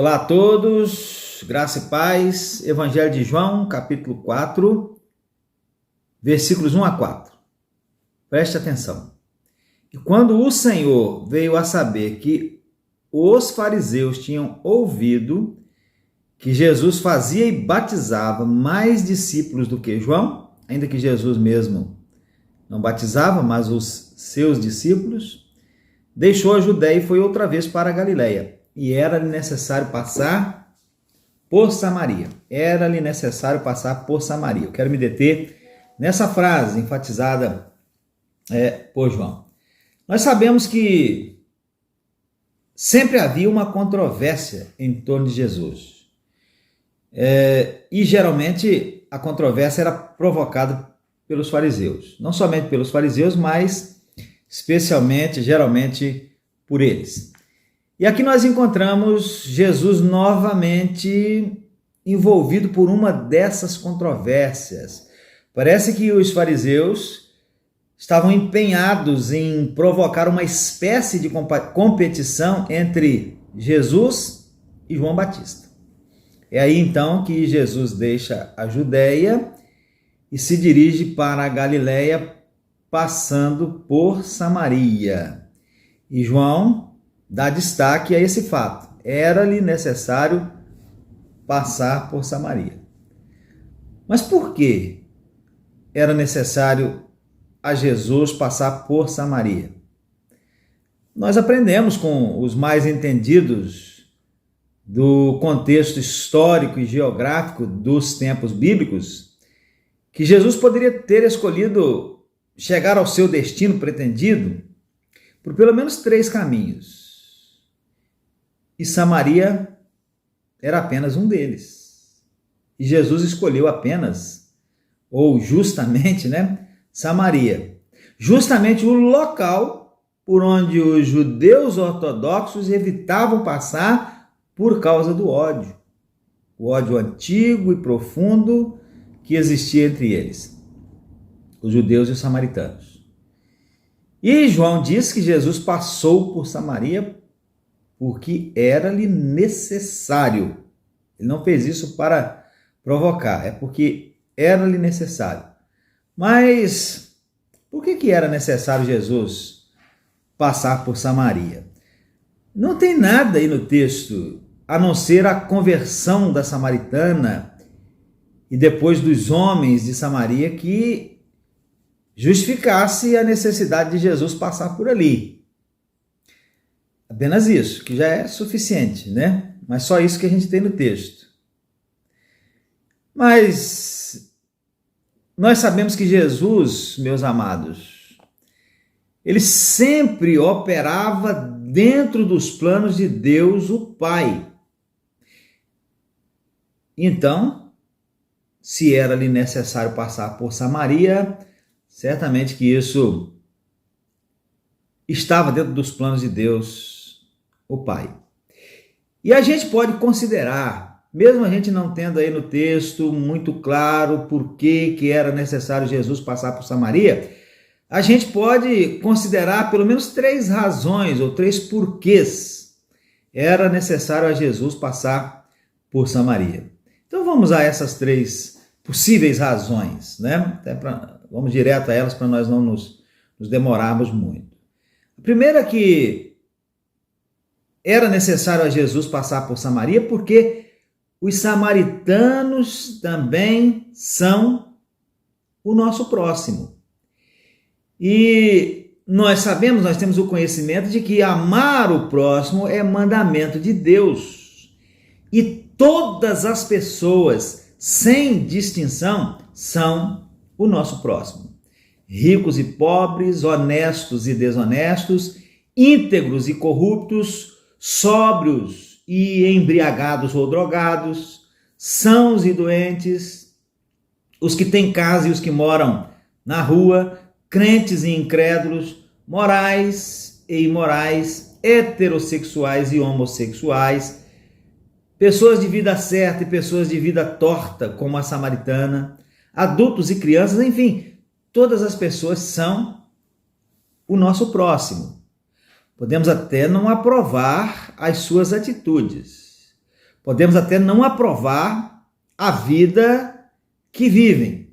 Olá a todos, graça e paz, Evangelho de João, capítulo 4, versículos 1 a 4. Preste atenção. E quando o Senhor veio a saber que os fariseus tinham ouvido que Jesus fazia e batizava mais discípulos do que João, ainda que Jesus mesmo não batizava, mas os seus discípulos, deixou a Judéia e foi outra vez para a Galiléia. E era-lhe necessário passar por Samaria. Era-lhe necessário passar por Samaria. Eu quero me deter nessa frase enfatizada por João. Nós sabemos que sempre havia uma controvérsia em torno de Jesus. E geralmente a controvérsia era provocada pelos fariseus. Não somente pelos fariseus, mas especialmente, geralmente, por eles. E aqui nós encontramos Jesus novamente envolvido por uma dessas controvérsias. Parece que os fariseus estavam empenhados em provocar uma espécie de competição entre Jesus e João Batista. É aí então que Jesus deixa a Judéia e se dirige para a Galiléia, passando por Samaria. E João dá destaque a esse fato. Era-lhe necessário passar por Samaria. Mas por que era necessário a Jesus passar por Samaria? Nós aprendemos com os mais entendidos do contexto histórico e geográfico dos tempos bíblicos que Jesus poderia ter escolhido chegar ao seu destino pretendido por pelo menos 3 caminhos. E Samaria era apenas um deles. E Jesus escolheu apenas, ou justamente, Samaria. Justamente o local por onde os judeus ortodoxos evitavam passar por causa do ódio. O ódio antigo e profundo que existia entre eles, os judeus e os samaritanos. E João diz que Jesus passou por Samaria porque era-lhe necessário. Ele não fez isso para provocar, é porque era-lhe necessário. Mas por que era necessário Jesus passar por Samaria? Não tem nada aí no texto, a não ser a conversão da samaritana e depois dos homens de Samaria que justificasse a necessidade de Jesus passar por ali. Apenas isso, que já é suficiente, Mas só isso que a gente tem no texto. Mas nós sabemos que Jesus, meus amados, ele sempre operava dentro dos planos de Deus, o Pai. Então, se era-lhe necessário passar por Samaria, certamente que isso estava dentro dos planos de Deus, o Pai. E a gente pode considerar, mesmo a gente não tendo aí no texto muito claro por que era necessário Jesus passar por Samaria, a gente pode considerar pelo menos 3 razões ou 3 porquês era necessário a Jesus passar por Samaria. Então vamos a essas 3 possíveis razões, Vamos direto a elas para nós não nos demorarmos muito. A primeira é que era necessário a Jesus passar por Samaria porque os samaritanos também são o nosso próximo. E nós sabemos, nós temos o conhecimento de que amar o próximo é mandamento de Deus. E todas as pessoas, sem distinção, são o nosso próximo. Ricos e pobres, honestos e desonestos, íntegros e corruptos, sóbrios e embriagados ou drogados, sãos e doentes, os que têm casa e os que moram na rua, crentes e incrédulos, morais e imorais, heterossexuais e homossexuais, pessoas de vida certa e pessoas de vida torta, como a samaritana, adultos e crianças, enfim, todas as pessoas são o nosso próximo. Podemos até não aprovar as suas atitudes, Podemos até não aprovar a vida que vivem.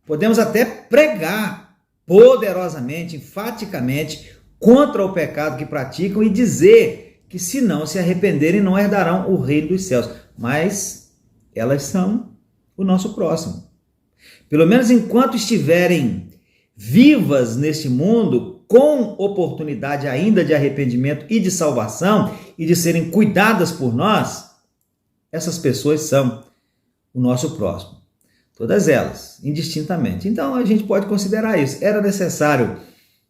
Podemos até pregar poderosamente, enfaticamente, contra o pecado que praticam e dizer que se não se arrependerem não herdarão o reino dos céus. Mas elas são o nosso próximo. Pelo menos enquanto estiverem vivas neste mundo, com oportunidade ainda de arrependimento e de salvação e de serem cuidadas por nós, essas pessoas são o nosso próximo. Todas elas, indistintamente. Então a gente pode considerar isso. Era necessário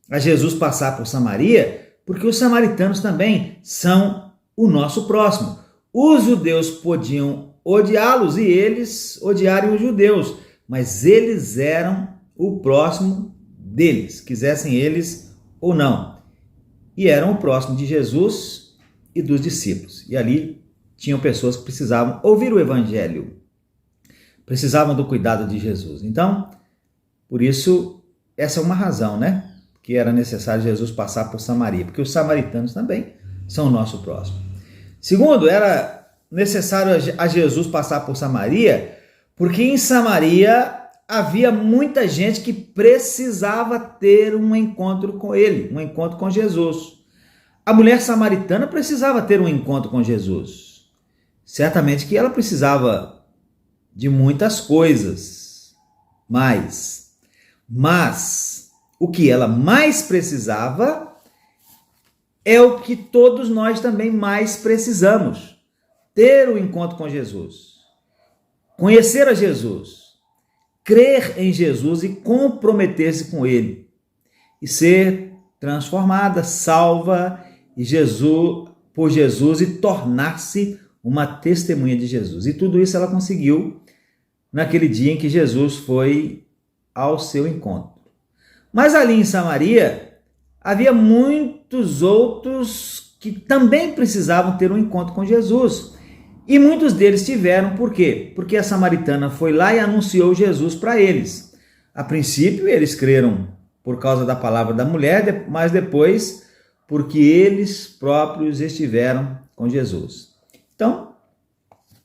a Jesus passar por Samaria, porque os samaritanos também são o nosso próximo. Os judeus podiam odiá-los e eles odiarem os judeus, mas eles eram o próximo deles, quisessem eles ou não. E eram o próximo de Jesus e dos discípulos. E ali tinham pessoas que precisavam ouvir o evangelho, precisavam do cuidado de Jesus. Então, por isso, essa é uma razão, né? Que era necessário Jesus passar por Samaria, porque os samaritanos também são o nosso próximo. Segundo, era necessário a Jesus passar por Samaria, porque em Samaria havia muita gente que precisava ter um encontro com ele, um encontro com Jesus. A mulher samaritana precisava ter um encontro com Jesus. Certamente que ela precisava de muitas coisas, mas o que ela mais precisava é o que todos nós também mais precisamos: ter o encontro com Jesus, conhecer a Jesus, crer em Jesus e comprometer-se com Ele, e ser transformada, salva por Jesus e tornar-se uma testemunha de Jesus. E tudo isso ela conseguiu naquele dia em que Jesus foi ao seu encontro. Mas ali em Samaria havia muitos outros que também precisavam ter um encontro com Jesus. E muitos deles tiveram, por quê? Porque a samaritana foi lá e anunciou Jesus para eles. A princípio, eles creram por causa da palavra da mulher, mas depois, porque eles próprios estiveram com Jesus. Então,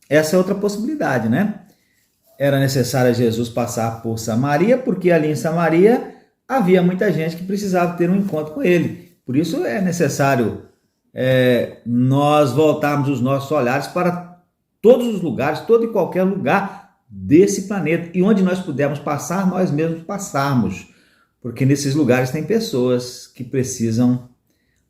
essa é outra possibilidade, né? Era necessário Jesus passar por Samaria, porque ali em Samaria havia muita gente que precisava ter um encontro com ele. Por isso é necessário nós voltarmos os nossos olhares para todos os lugares, todo e qualquer lugar desse planeta, e onde nós pudermos passar, nós mesmos passarmos, porque nesses lugares tem pessoas que precisam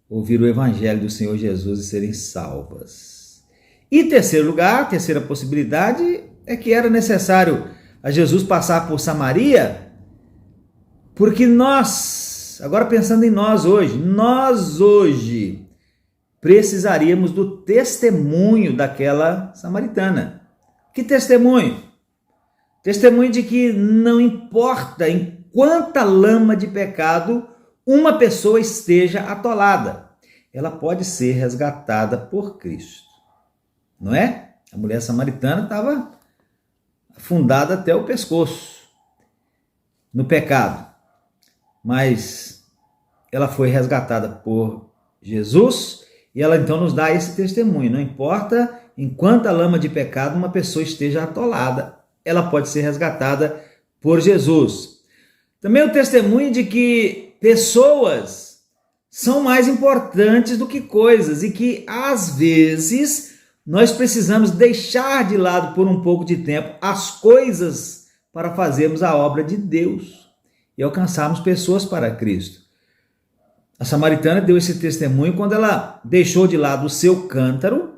ouvir o evangelho do Senhor Jesus e serem salvas. E terceiro lugar, terceira possibilidade, é que era necessário a Jesus passar por Samaria, porque nós, agora pensando em nós hoje precisaríamos do testemunho daquela samaritana. Que testemunho? Testemunho de que não importa em quanta lama de pecado uma pessoa esteja atolada, ela pode ser resgatada por Cristo. Não é? A mulher samaritana estava afundada até o pescoço no pecado, mas ela foi resgatada por Jesus. E ela então nos dá esse testemunho. Não importa em quanta lama de pecado uma pessoa esteja atolada, ela pode ser resgatada por Jesus. Também o testemunho de que pessoas são mais importantes do que coisas e que às vezes nós precisamos deixar de lado por um pouco de tempo as coisas para fazermos a obra de Deus e alcançarmos pessoas para Cristo. A samaritana deu esse testemunho quando ela deixou de lado o seu cântaro,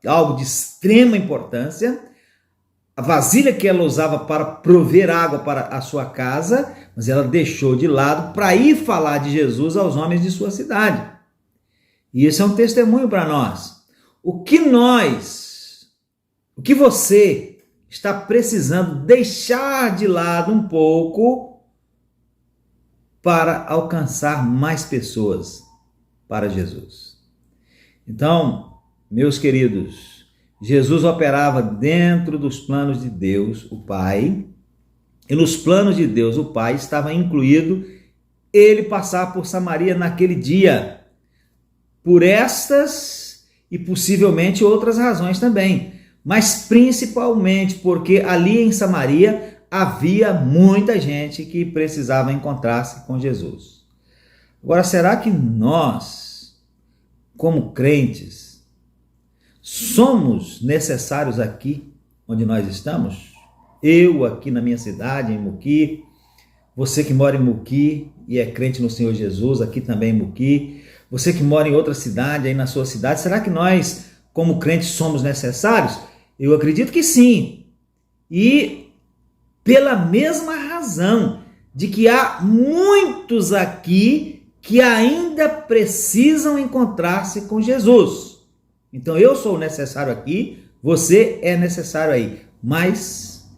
algo de extrema importância, a vasilha que ela usava para prover água para a sua casa, mas ela deixou de lado para ir falar de Jesus aos homens de sua cidade. E isso é um testemunho para nós. O que você está precisando deixar de lado um pouco para alcançar mais pessoas para Jesus. Então, meus queridos, Jesus operava dentro dos planos de Deus, o Pai, e nos planos de Deus, o Pai, estava incluído ele passar por Samaria naquele dia, por estas e possivelmente outras razões também. mas principalmente porque ali em Samaria havia muita gente que precisava encontrar-se com Jesus. Agora, será que nós, como crentes, somos necessários aqui onde nós estamos? Eu aqui na minha cidade, em Muqui, você que mora em Muqui e é crente no Senhor Jesus, aqui também em Muqui, você que mora em outra cidade, aí na sua cidade, será que nós, como crentes, somos necessários? Eu acredito que sim. E pela mesma razão de que há muitos aqui que ainda precisam encontrar-se com Jesus. Então eu sou necessário aqui, você é necessário aí. Mas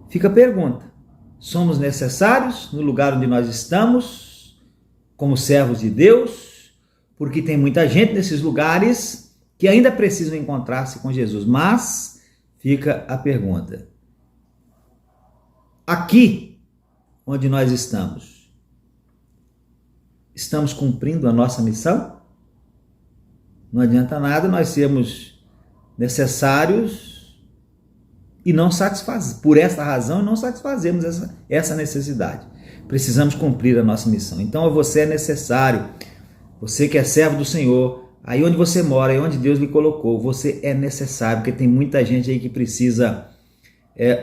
fica a pergunta: somos necessários no lugar onde nós estamos, como servos de Deus? Porque tem muita gente nesses lugares que ainda precisam encontrar-se com Jesus. Mas fica a pergunta: aqui onde nós estamos cumprindo a nossa missão? Não adianta nada nós sermos necessários e não satisfazer, por essa razão, não satisfazemos essa necessidade. Precisamos cumprir a nossa missão. Então você é necessário, você que é servo do Senhor, aí onde você mora, aí onde Deus lhe colocou, você é necessário, porque tem muita gente aí que precisa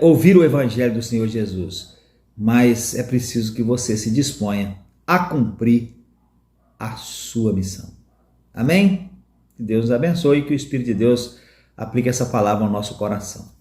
ouvir o Evangelho do Senhor Jesus. Mas é preciso que você se disponha a cumprir a sua missão. Amém? Que Deus nos abençoe e que o Espírito de Deus aplique essa palavra ao nosso coração.